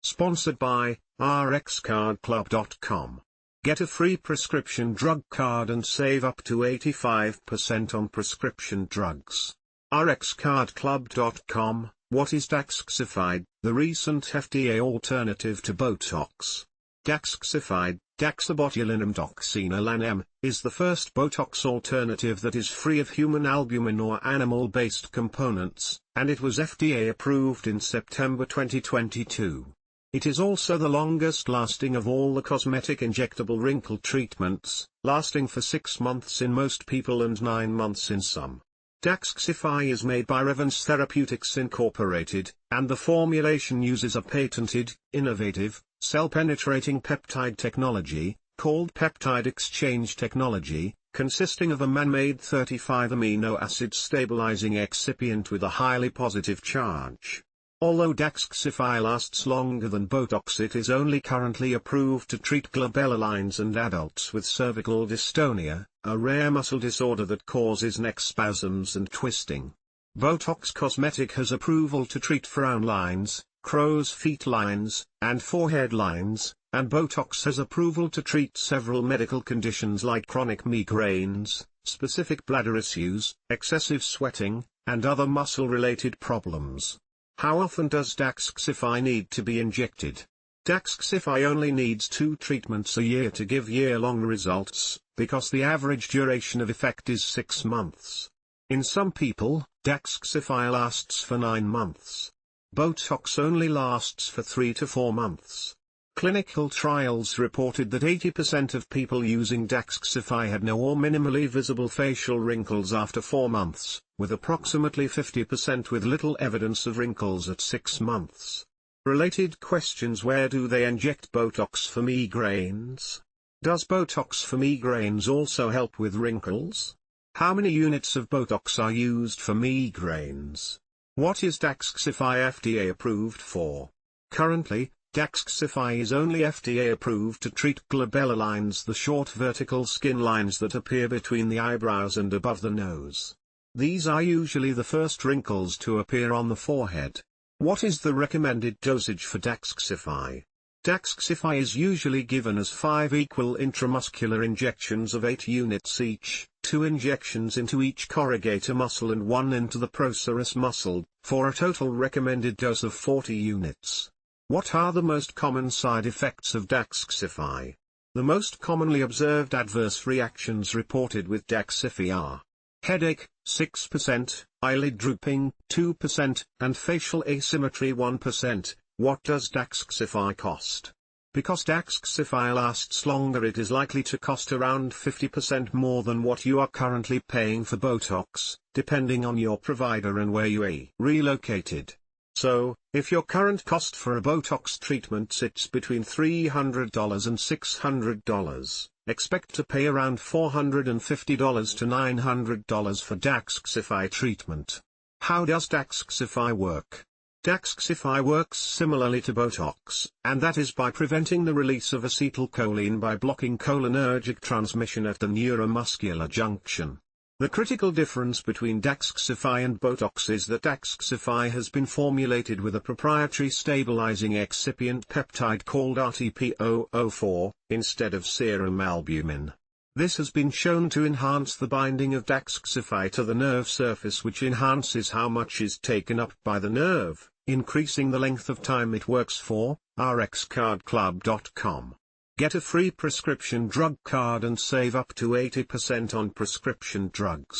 Sponsored by RxCardClub.com. Get a free prescription drug card and save up to 85% on prescription drugs. RxCardClub.com. What is Daxxify, the recent FDA alternative to Botox? Daxxify, daxibotulinumtoxinAlanm, is the first Botox alternative that is free of human albumin or animal-based components, and it was FDA approved in September 2022. It is also the longest-lasting of all the cosmetic injectable wrinkle treatments, lasting for 6 months in most people and 9 months in some. Daxxify is made by Revance Therapeutics Inc, and the formulation uses a patented, innovative, cell-penetrating peptide technology, called Peptide Exchange Technology, consisting of a man-made 35 amino acid stabilizing excipient with a highly positive charge. Although Daxxify lasts longer than Botox, it is only currently approved to treat glabella lines and adults with cervical dystonia, a rare muscle disorder that causes neck spasms and twisting. Botox Cosmetic has approval to treat frown lines, crow's feet lines, and forehead lines, and Botox has approval to treat several medical conditions like chronic migraines, specific bladder issues, excessive sweating, and other muscle-related problems. How often does Daxxify need to be injected? Daxxify only needs 2 treatments a year to give year-long results, because the average duration of effect is 6 months. In some people, Daxxify lasts for 9 months. Botox only lasts for 3 to 4 months. Clinical trials reported that 80% of people using Daxxify had no or minimally visible facial wrinkles after 4 months, with approximately 50% with little evidence of wrinkles at 6 months. Related questions: where do they inject Botox for migraines? Does Botox for migraines also help with wrinkles? How many units of Botox are used for migraines? What is Daxxify FDA approved for? Currently, Daxxify is only FDA approved to treat glabella lines, the short vertical skin lines that appear between the eyebrows and above the nose. These are usually the first wrinkles to appear on the forehead. What is the recommended dosage for Daxxify? Daxxify is usually given as 5 equal intramuscular injections of 8 units each, 2 injections into each corrugator muscle and 1 into the procerus muscle, for a total recommended dose of 40 units. What are the most common side effects of Daxxify? The most commonly observed adverse reactions reported with Daxxify are headache, 6%, eyelid drooping, 2%, and facial asymmetry, 1%. What does Daxxify cost? Because Daxxify lasts longer, it is likely to cost around 50% more than what you are currently paying for Botox, depending on your provider and where you are relocated. So, if your current cost for a Botox treatment sits between $300 and $600, expect to pay around $450 to $900 for Daxxify treatment. How does Daxxify work? Daxxify works similarly to Botox, and that is by preventing the release of acetylcholine by blocking cholinergic transmission at the neuromuscular junction. The critical difference between Daxxify and Botox is that Daxxify has been formulated with a proprietary stabilizing excipient peptide called RTP004, instead of serum albumin. This has been shown to enhance the binding of Daxxify to the nerve surface, which enhances how much is taken up by the nerve, increasing the length of time it works for. RxCardClub.com. Get a free prescription drug card and save up to 80% on prescription drugs.